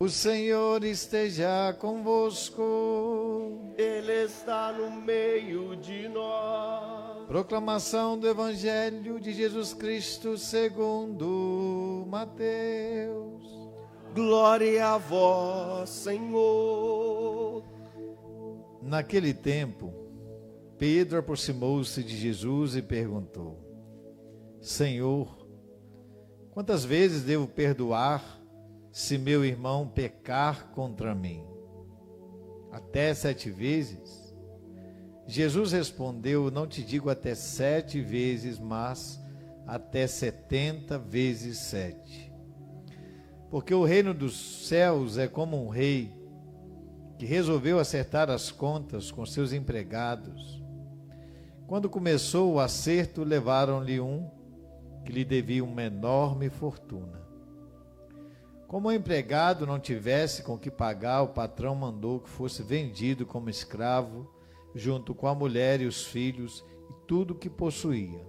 O Senhor esteja convosco. Ele está no meio de nós. Proclamação do Evangelho de Jesus Cristo segundo Mateus. Glória a vós, Senhor. Naquele tempo, Pedro aproximou-se de Jesus e perguntou: Senhor, quantas vezes devo perdoar se meu irmão pecar contra mim? Até 7 vezes? Jesus respondeu: não te digo até 7 vezes, mas até 70 vezes 7. Porque o reino dos céus é como um rei que resolveu acertar as contas com seus empregados. Quando começou o acerto, levaram-lhe um que lhe devia uma enorme fortuna. Como o empregado não tivesse com que pagar, o patrão mandou que fosse vendido como escravo, junto com a mulher e os filhos e tudo o que possuía,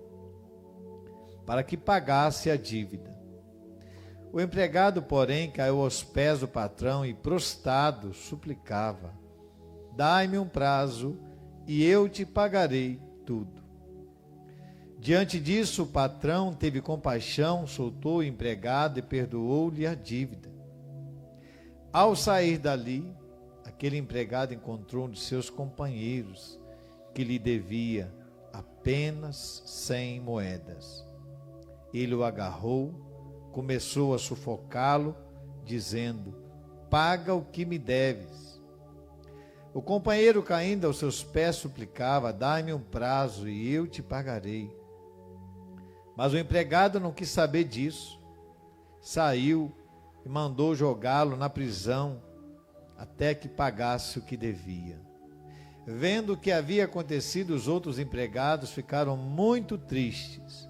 para que pagasse a dívida. O empregado, porém, caiu aos pés do patrão e, prostrado, suplicava: dai-me um prazo e eu te pagarei tudo. Diante disso, o patrão teve compaixão, soltou o empregado e perdoou-lhe a dívida. Ao sair dali, aquele empregado encontrou um de seus companheiros que lhe devia apenas 100 moedas. Ele o agarrou, começou a sufocá-lo, dizendo: paga o que me deves. O companheiro, caindo aos seus pés, suplicava: dai-me um prazo e eu te pagarei. Mas o empregado não quis saber disso. Saiu e mandou jogá-lo na prisão até que pagasse o que devia. Vendo o que havia acontecido, os outros empregados ficaram muito tristes.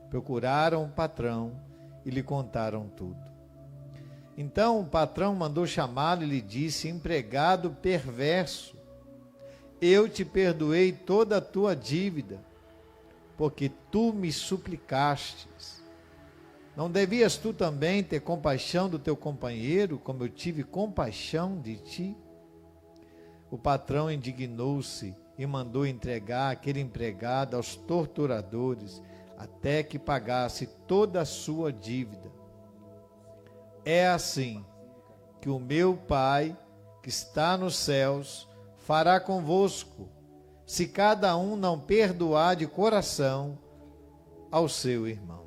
Procuraram o patrão e lhe contaram tudo. Então o patrão mandou chamá-lo e lhe disse: empregado perverso, eu te perdoei toda a tua dívida, porque tu me suplicastes. Não devias tu também ter compaixão do teu companheiro, como eu tive compaixão de ti? O patrão indignou-se e mandou entregar aquele empregado aos torturadores, até que pagasse toda a sua dívida. É assim que o meu Pai, que está nos céus, fará convosco, se cada um não perdoar de coração ao seu irmão.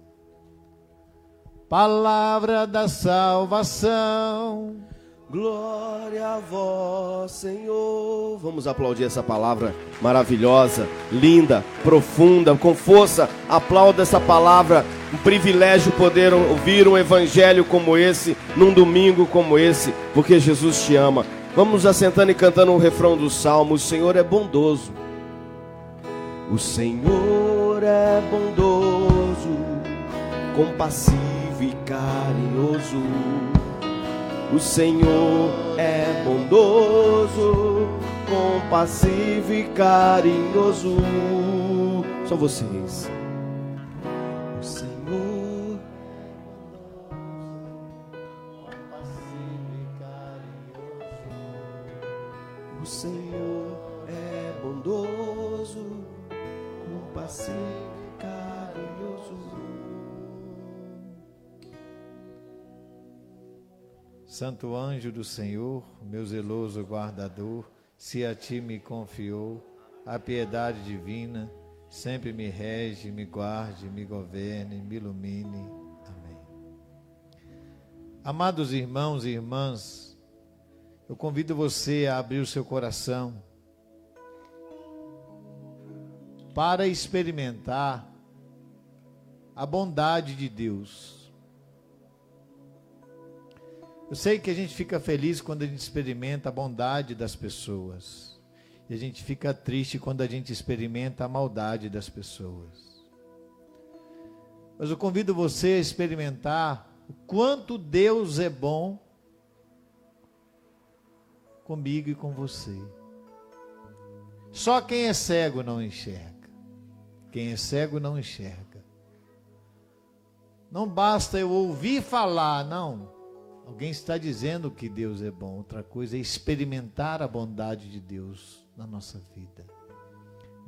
Palavra da salvação. Glória a vós, Senhor. Vamos aplaudir essa palavra maravilhosa, linda, profunda, com força. Aplauda essa palavra. Um privilégio poder ouvir um evangelho como esse, num domingo como esse, porque Jesus te ama. Vamos assentando e cantando o refrão do Salmo: o Senhor é bondoso. O Senhor é bondoso, compassivo e carinhoso. O Senhor é bondoso, compassivo e carinhoso. Só vocês. O Senhor compassivo e carinhoso. O Senhor é bondoso, compassivo e carinhoso. Santo anjo do Senhor, meu zeloso guardador, se a ti me confiou a piedade divina, sempre me rege, me guarde, me governe, me ilumine. Amém. Amados irmãos e irmãs, eu convido você a abrir o seu coração para experimentar a bondade de Deus. Eu sei que a gente fica feliz quando a gente experimenta a bondade das pessoas. E a gente fica triste quando a gente experimenta a maldade das pessoas. Mas eu convido você a experimentar o quanto Deus é bom comigo e com você. Só quem é cego não enxerga. Quem é cego não enxerga. Não basta eu ouvir falar, não. Alguém está dizendo que Deus é bom. Outra coisa é experimentar a bondade de Deus na nossa vida.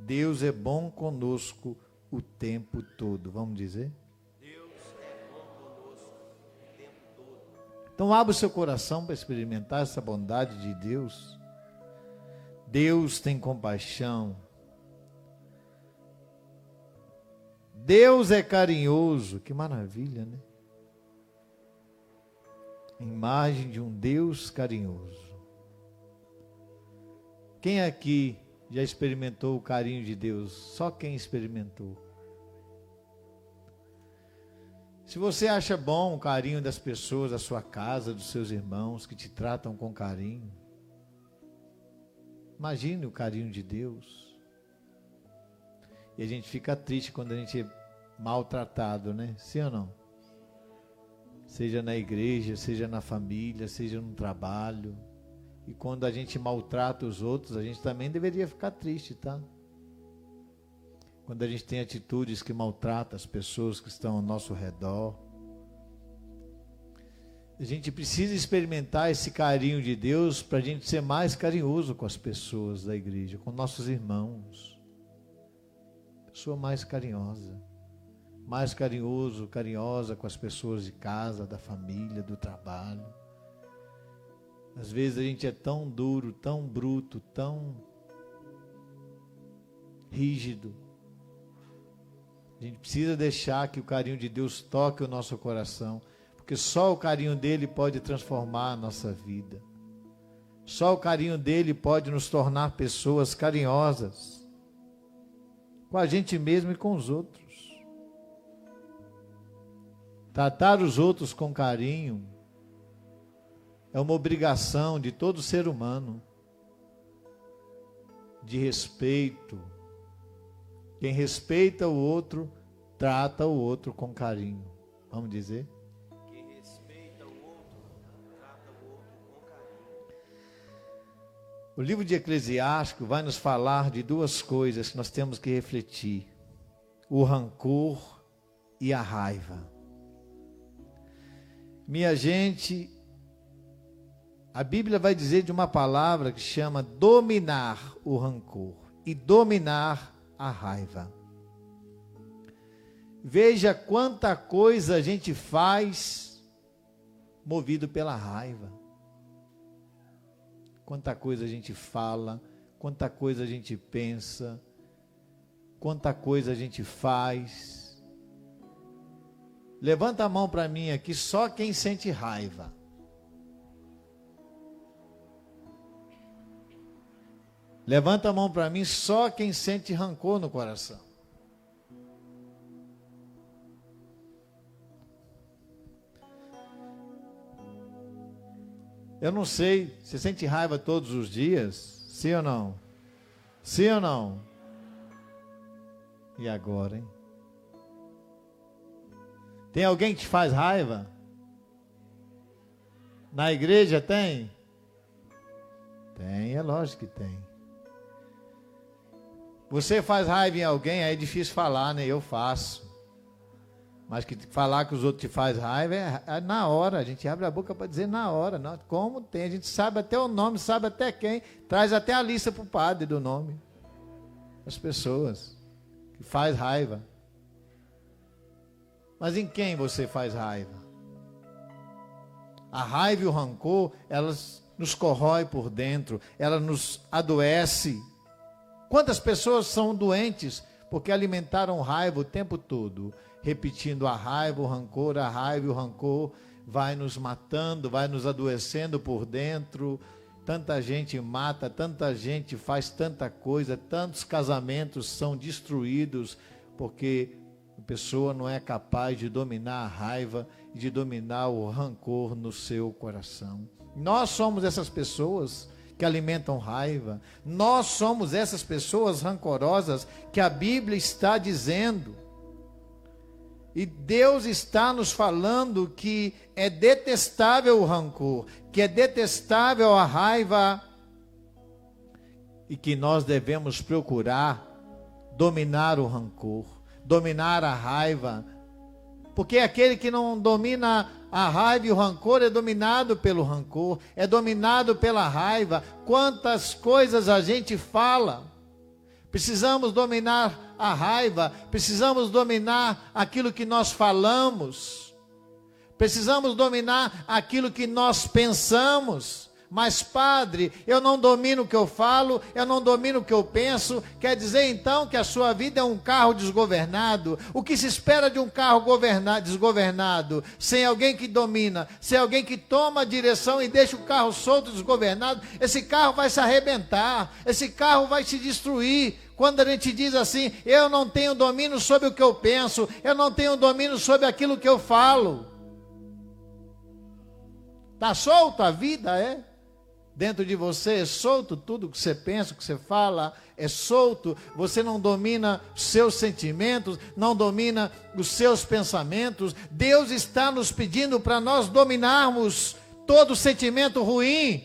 Deus é bom conosco o tempo todo. Vamos dizer? Deus é bom conosco o tempo todo. Então abra o seu coração para experimentar essa bondade de Deus. Deus tem compaixão. Deus é carinhoso. Que maravilha, né? Imagem de um Deus carinhoso. Quem aqui já experimentou o carinho de Deus? Só quem experimentou. Se você acha bom o carinho das pessoas da sua casa, dos seus irmãos que te tratam com carinho, imagine o carinho de Deus. E a gente fica triste quando a gente é maltratado, né? Sim ou não? Seja na igreja, seja na família, seja no trabalho. E quando a gente maltrata os outros, a gente também deveria ficar triste, tá? Quando a gente tem atitudes que maltratam as pessoas que estão ao nosso redor. A gente precisa experimentar esse carinho de Deus para a gente ser mais carinhoso com as pessoas da igreja, com nossos irmãos. Pessoa mais carinhosa. Mais carinhoso, carinhosa com as pessoas de casa, da família, do trabalho. Às vezes a gente é tão duro, tão bruto, tão rígido. A gente precisa deixar que o carinho de Deus toque o nosso coração, porque só o carinho dele pode transformar a nossa vida. Só o carinho dele pode nos tornar pessoas carinhosas, com a gente mesmo e com os outros. Tratar os outros com carinho é uma obrigação de todo ser humano, de respeito. Quem respeita o outro, trata o outro com carinho. Vamos dizer? Quem respeita o outro, trata o outro com carinho. O livro de Eclesiástico vai nos falar de duas coisas que nós temos que refletir: o rancor e a raiva. Minha gente, a Bíblia vai dizer de uma palavra que chama dominar o rancor e dominar a raiva. Veja quanta coisa a gente faz movido pela raiva. Quanta coisa a gente fala, quanta coisa a gente pensa, quanta coisa a gente faz. Levanta a mão para mim aqui, só quem sente raiva. Levanta a mão para mim, só quem sente rancor no coração. Eu não sei, você sente raiva todos os dias? Sim ou não? Sim ou não? E agora, hein? Tem alguém que te faz raiva? Na igreja tem? Tem, é lógico que tem. Você faz raiva em alguém, aí é difícil falar, né? Eu faço. Mas que falar que os outros te faz raiva é na hora. A gente abre a boca para dizer na hora. Não, como tem? A gente sabe até o nome, sabe até quem. Traz até a lista para o padre do nome. As pessoas que faz raiva. Mas em quem você faz raiva? A raiva e o rancor, elas nos corrói por dentro, ela nos adoece. Quantas pessoas são doentes porque alimentaram raiva o tempo todo, repetindo a raiva, o rancor, a raiva e o rancor vai nos matando, vai nos adoecendo por dentro. Tanta gente mata, tanta gente faz tanta coisa, tantos casamentos são destruídos porque a pessoa não é capaz de dominar a raiva e de dominar o rancor no seu coração. Nós somos essas pessoas que alimentam raiva. Nós somos essas pessoas rancorosas que a Bíblia está dizendo. E Deus está nos falando que é detestável o rancor, que é detestável a raiva e que nós devemos procurar dominar o rancor, dominar a raiva Porque aquele que não domina a raiva e o rancor é dominado pelo rancor, é dominado pela raiva. Quantas coisas a gente fala. Precisamos dominar a raiva, precisamos dominar aquilo que nós falamos. Precisamos dominar aquilo que nós pensamos. Mas, padre, eu não domino o que eu falo, eu não domino o que eu penso. Quer dizer, então, que a sua vida é um carro desgovernado? O que se espera de um carro desgovernado? Sem alguém que domina, sem alguém que toma a direção e deixa o carro solto, desgovernado, esse carro vai se arrebentar, esse carro vai se destruir. Quando a gente diz assim, eu não tenho domínio sobre o que eu penso, eu não tenho domínio sobre aquilo que eu falo. Está solta a vida, é? Dentro de você é solto tudo que você pensa, que você fala, é solto. Você não domina os seus sentimentos, não domina os seus pensamentos. Deus está nos pedindo para nós dominarmos todo sentimento ruim.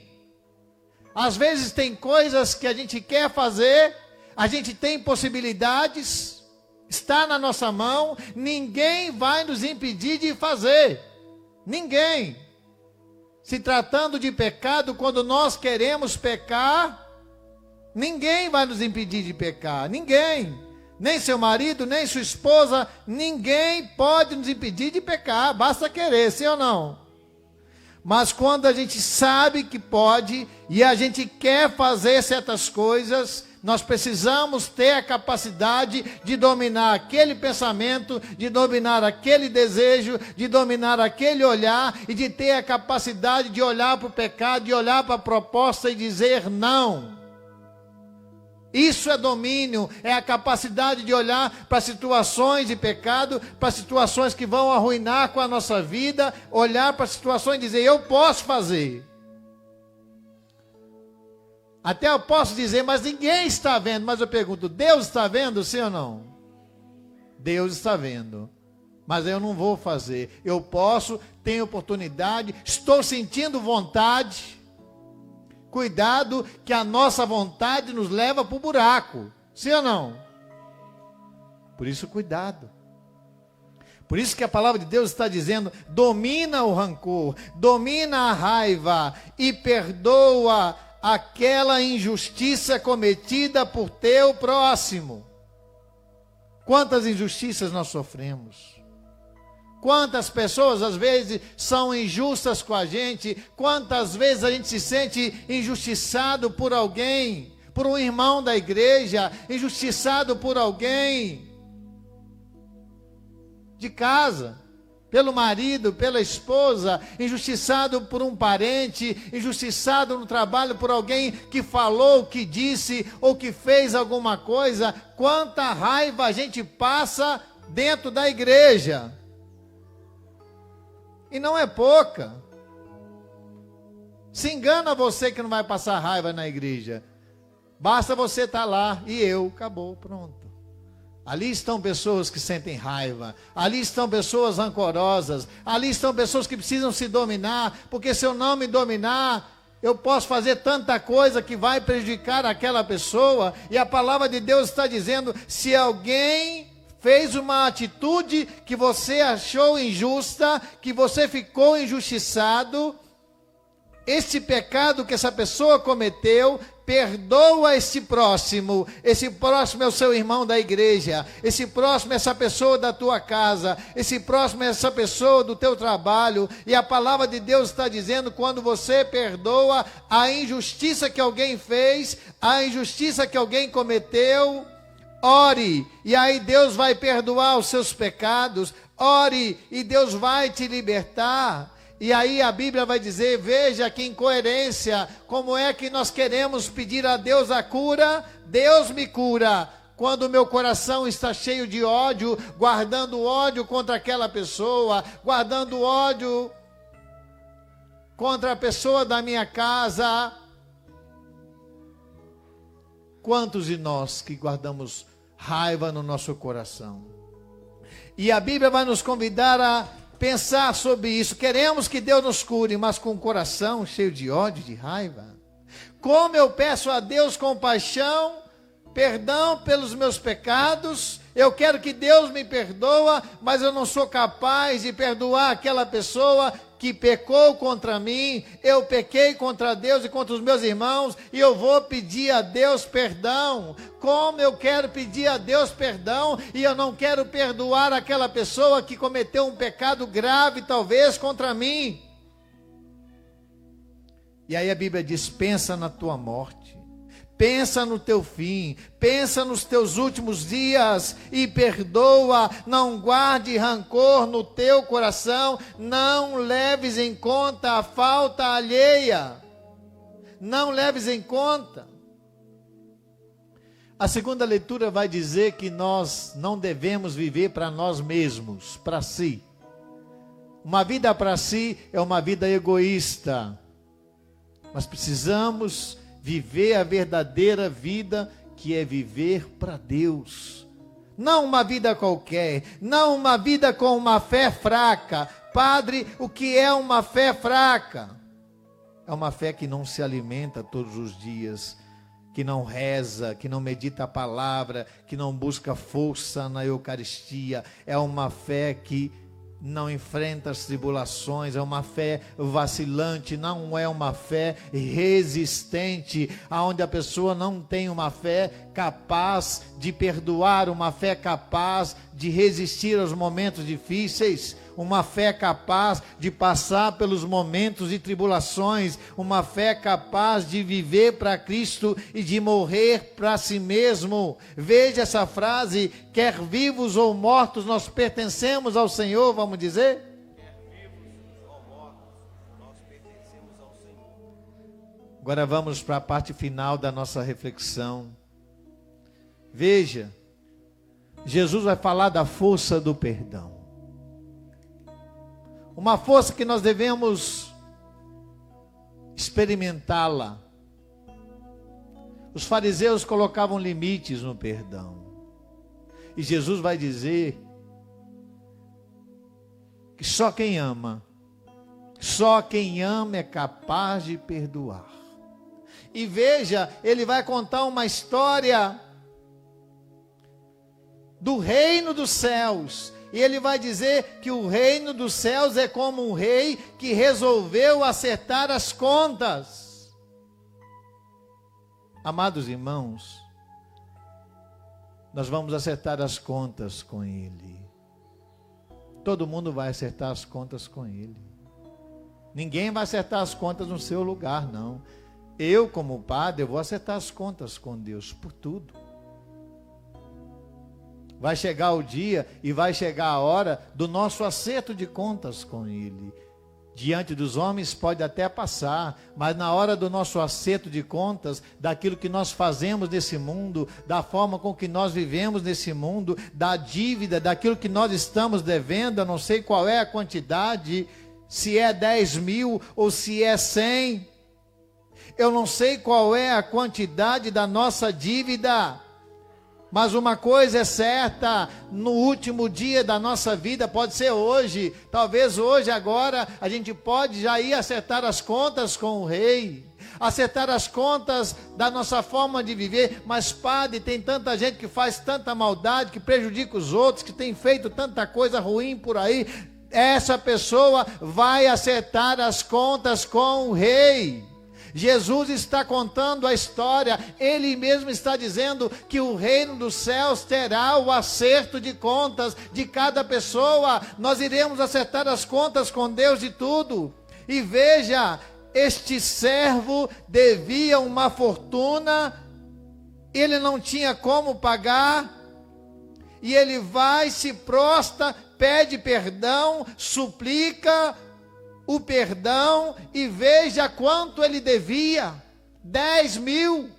Às vezes tem coisas que a gente quer fazer, a gente tem possibilidades, está na nossa mão, ninguém vai nos impedir de fazer. Ninguém. Se tratando de pecado, quando nós queremos pecar, ninguém vai nos impedir de pecar, ninguém. Nem seu marido, nem sua esposa, ninguém pode nos impedir de pecar, basta querer, sim ou não? Mas quando a gente sabe que pode, e a gente quer fazer certas coisas, nós precisamos ter a capacidade de dominar aquele pensamento, de dominar aquele desejo, de dominar aquele olhar e de ter a capacidade de olhar para o pecado, de olhar para a proposta e dizer não. Isso é domínio, é a capacidade de olhar para situações de pecado, para situações que vão arruinar com a nossa vida, olhar para situações e dizer, eu posso fazer. Até eu posso dizer, mas ninguém está vendo. Mas eu pergunto, Deus está vendo, sim ou não? Deus está vendo. Mas eu não vou fazer. Eu posso, tenho oportunidade, estou sentindo vontade. Cuidado que a nossa vontade nos leva para o buraco. Sim ou não? Por isso, cuidado. Por isso que a palavra de Deus está dizendo, domina o rancor, domina a raiva e perdoa aquela injustiça cometida por teu próximo. Quantas injustiças nós sofremos? Quantas pessoas às vezes são injustas com a gente? Quantas vezes a gente se sente injustiçado por alguém, por um irmão da igreja, injustiçado por alguém de casa, pelo marido, pela esposa, injustiçado por um parente, injustiçado no trabalho por alguém que falou, que disse ou que fez alguma coisa. Quanta raiva a gente passa dentro da igreja. E não é pouca. Se engana você que não vai passar raiva na igreja. Basta você estar lá e eu, acabou, pronto. Ali estão pessoas que sentem raiva, ali estão pessoas rancorosas, ali estão pessoas que precisam se dominar, porque se eu não me dominar, eu posso fazer tanta coisa que vai prejudicar aquela pessoa. E a palavra de Deus está dizendo, se alguém fez uma atitude que você achou injusta, que você ficou injustiçado, esse pecado que essa pessoa cometeu, perdoa esse próximo é o seu irmão da igreja, esse próximo é essa pessoa da tua casa, esse próximo é essa pessoa do teu trabalho, e a palavra de Deus está dizendo, quando você perdoa a injustiça que alguém fez, a injustiça que alguém cometeu, ore, e aí Deus vai perdoar os seus pecados, ore, e Deus vai te libertar. E aí a Bíblia vai dizer, veja que incoerência, como é que nós queremos pedir a Deus a cura? Deus me cura, quando o meu coração está cheio de ódio, guardando ódio contra aquela pessoa, guardando ódio contra a pessoa da minha casa. Quantos de nós que guardamos raiva no nosso coração? E a Bíblia vai nos convidar a pensar sobre isso. Queremos que Deus nos cure, mas com o coração cheio de ódio, de raiva. Como eu peço a Deus compaixão, perdão pelos meus pecados, Eu quero que Deus me perdoa, mas eu não sou capaz de perdoar aquela pessoa que pecou contra mim. Eu pequei contra Deus e contra os meus irmãos, e eu vou pedir a Deus perdão. Como eu quero pedir a Deus perdão, e eu não quero perdoar aquela pessoa que cometeu um pecado grave, talvez, contra mim. E aí a Bíblia diz, pensa na tua morte. Pensa no teu fim, pensa nos teus últimos dias e perdoa, não guarde rancor no teu coração, não leves em conta a falta alheia, não leves em conta. A segunda leitura vai dizer que nós não devemos viver para nós mesmos, para si. Uma vida para si é uma vida egoísta, mas precisamos viver a verdadeira vida, que é viver para Deus. Não uma vida qualquer, não uma vida com uma fé fraca. Padre, o que é uma fé fraca? É uma fé que não se alimenta todos os dias, que não reza, que não medita a palavra, que não busca força na Eucaristia. É uma fé que não enfrenta as tribulações, é uma fé vacilante, não é uma fé resistente, aonde a pessoa não tem uma fé capaz de perdoar, uma fé capaz de resistir aos momentos difíceis, uma fé capaz de passar pelos momentos de tribulações, uma fé capaz de viver para Cristo e de morrer para si mesmo. Veja essa frase, quer vivos ou mortos, nós pertencemos ao Senhor, vamos dizer? Quer vivos ou mortos, nós pertencemos ao Senhor. Agora vamos para a parte final da nossa reflexão. Veja, Jesus vai falar da força do perdão. Uma força que nós devemos experimentá-la. Os fariseus colocavam limites no perdão. E Jesus vai dizer que só quem ama é capaz de perdoar. E veja, ele vai contar uma história do reino dos céus. E ele vai dizer que o reino dos céus é como um rei que resolveu acertar as contas. Amados irmãos, nós vamos acertar as contas com ele. Todo mundo vai acertar as contas com ele. Ninguém vai acertar as contas no seu lugar, não. Eu, como padre, eu vou acertar as contas com Deus por tudo. Vai chegar o dia e vai chegar a hora do nosso acerto de contas com ele. Diante dos homens pode até passar, mas na hora do nosso acerto de contas, daquilo que nós fazemos nesse mundo, da forma com que nós vivemos nesse mundo, da dívida, daquilo que nós estamos devendo, eu não sei qual é a quantidade, se é 10 mil ou se é 100, eu não sei qual é a quantidade da nossa dívida. Mas uma coisa é certa, no último dia da nossa vida, pode ser hoje, talvez hoje, agora, a gente pode já ir acertar as contas com o rei, acertar as contas da nossa forma de viver. Mas padre, tem tanta gente que faz tanta maldade, que prejudica os outros, que tem feito tanta coisa ruim por aí. Essa pessoa vai acertar as contas com o rei. Jesus está contando a história, ele mesmo está dizendo que o reino dos céus terá o acerto de contas de cada pessoa. Nós iremos acertar as contas com Deus de tudo. E veja, este servo devia uma fortuna, ele não tinha como pagar, e ele vai, se prostra, pede perdão, suplica o perdão, e veja quanto ele devia, 10 mil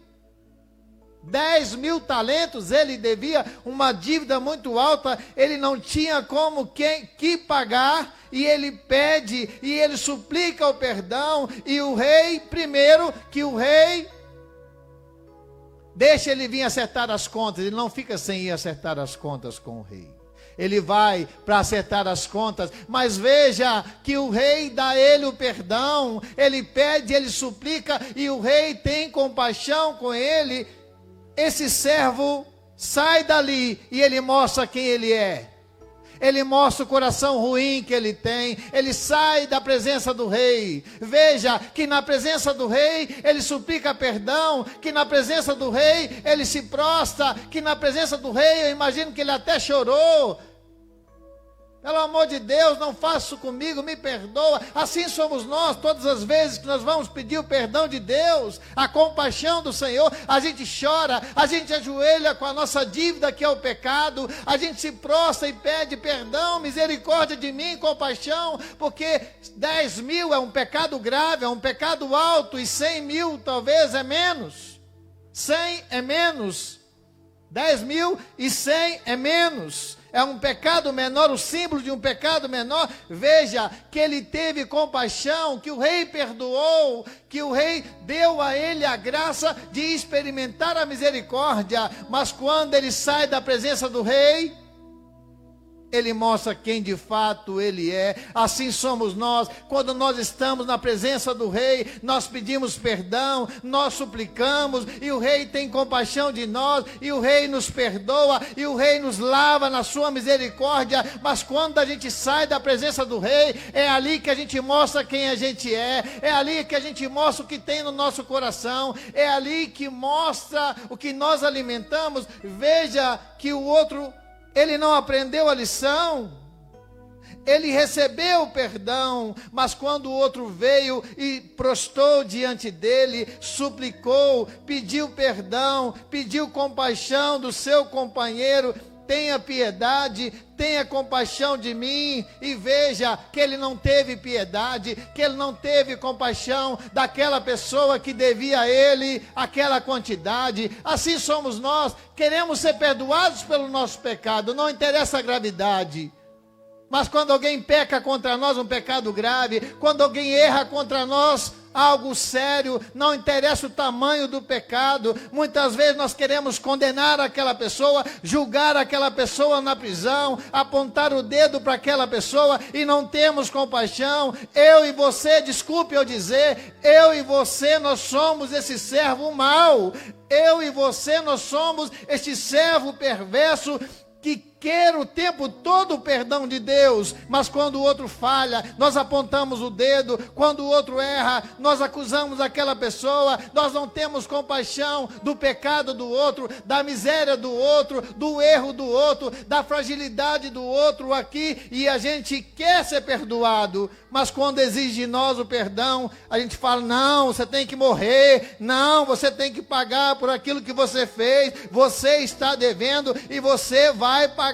talentos, ele devia uma dívida muito alta, ele não tinha como que pagar, e ele pede, e ele suplica o perdão, e o rei, primeiro, que o rei deixa ele vir acertar as contas, ele não fica sem ir acertar as contas com o rei. Ele vai para acertar as contas, mas veja que o rei dá a ele o perdão, ele pede, ele suplica, e o rei tem compaixão com ele. Esse servo sai dali e ele mostra quem ele é. Ele mostra o coração ruim que ele tem. Ele sai da presença do rei. Veja que na presença do rei ele suplica perdão, que na presença do rei ele se prostra, que na presença do rei eu imagino que ele até chorou. Pelo amor de Deus, não faça isso comigo, me perdoa. Assim somos nós, todas as vezes que nós vamos pedir o perdão de Deus, a compaixão do Senhor, a gente chora, a gente ajoelha com a nossa dívida que é o pecado, a gente se prostra e pede perdão, misericórdia de mim, compaixão, porque 10 mil é um pecado grave, é um pecado alto, e 100 mil talvez é menos. 100 é menos, 10 mil e 100 é menos. É um pecado menor, o símbolo de um pecado menor. Veja que ele teve compaixão, que o rei perdoou, que o rei deu a ele a graça de experimentar a misericórdia. Mas quando ele sai da presença do rei, ele mostra quem de fato ele é. Assim somos nós. Quando nós estamos na presença do rei, nós pedimos perdão, nós suplicamos, e o rei tem compaixão de nós, e o rei nos perdoa, e o rei nos lava na sua misericórdia. Mas quando a gente sai da presença do rei, é ali que a gente mostra quem a gente é ali que a gente mostra o que tem no nosso coração, é ali que mostra o que nós alimentamos. Veja que o outro, ele não aprendeu a lição, ele recebeu o perdão, mas quando o outro veio e prostrou diante dele, suplicou, pediu perdão, pediu compaixão do seu companheiro, tenha piedade, tenha compaixão de mim, e veja que ele não teve piedade, que ele não teve compaixão daquela pessoa que devia a ele aquela quantidade. Assim somos nós, queremos ser perdoados pelo nosso pecado, não interessa a gravidade. Mas quando alguém peca contra nós um pecado grave, quando alguém erra contra nós algo sério, não interessa o tamanho do pecado, muitas vezes nós queremos condenar aquela pessoa, julgar aquela pessoa na prisão, apontar o dedo para aquela pessoa e não temos compaixão. Eu e você, desculpe eu dizer, eu e você, nós somos esse servo mau. Eu e você, nós somos este servo perverso que quer o tempo todo o perdão de Deus, mas quando o outro falha, nós apontamos o dedo. Quando o outro erra, nós acusamos aquela pessoa. Nós não temos compaixão do pecado do outro, da miséria do outro, do erro do outro, da fragilidade do outro aqui, e a gente quer ser perdoado, mas quando exige de nós o perdão, a gente fala: não, você tem que morrer, não, você tem que pagar por aquilo que você fez, você está devendo e você vai pagar.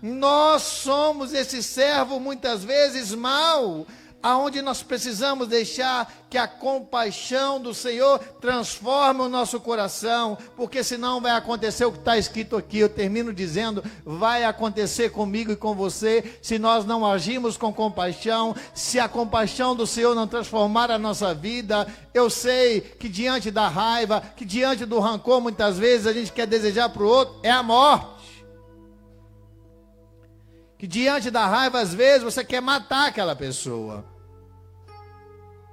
Nós somos esse servo muitas vezes mau, aonde nós precisamos deixar que a compaixão do Senhor transforme o nosso coração, porque senão vai acontecer o que está escrito aqui. Eu termino dizendo: vai acontecer comigo e com você, se nós não agirmos com compaixão, se a compaixão do Senhor não transformar a nossa vida. Eu sei que diante da raiva, que diante do rancor, muitas vezes a gente quer desejar para o outro é a morte. Que diante da raiva, às vezes, você quer matar aquela pessoa.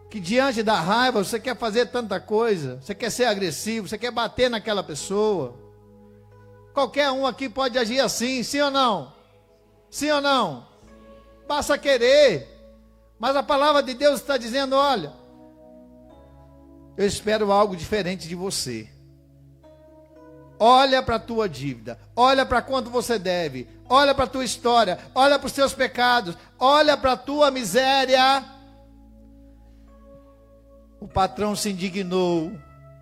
Que diante da raiva, você quer fazer tanta coisa. Você quer ser agressivo, você quer bater naquela pessoa. Qualquer um aqui pode agir assim, sim ou não? Sim ou não? Basta querer. Mas a palavra de Deus está dizendo: olha, eu espero algo diferente de você. Olha para a tua dívida, olha para quanto você deve, olha para a tua história, olha para os teus pecados, olha para a tua miséria. O patrão se indignou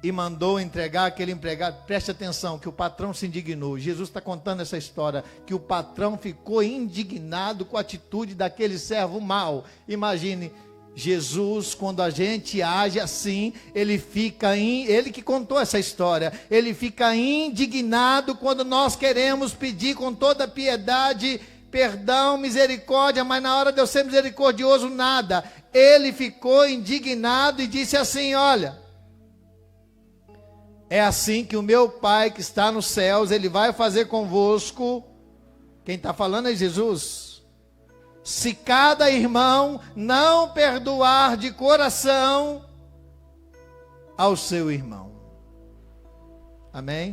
e mandou entregar aquele empregado. Preste atenção, que o patrão se indignou. Jesus está contando essa história, que o patrão ficou indignado com a atitude daquele servo mau. Imagine, Jesus, quando a gente age assim, ele que contou essa história, ele fica indignado quando nós queremos pedir com toda piedade, perdão, misericórdia, mas na hora de eu ser misericordioso, nada. Ele ficou indignado e disse assim: olha, é assim que o meu Pai que está nos céus, ele vai fazer convosco. Quem está falando é Jesus. Se cada irmão não perdoar de coração ao seu irmão. Amém?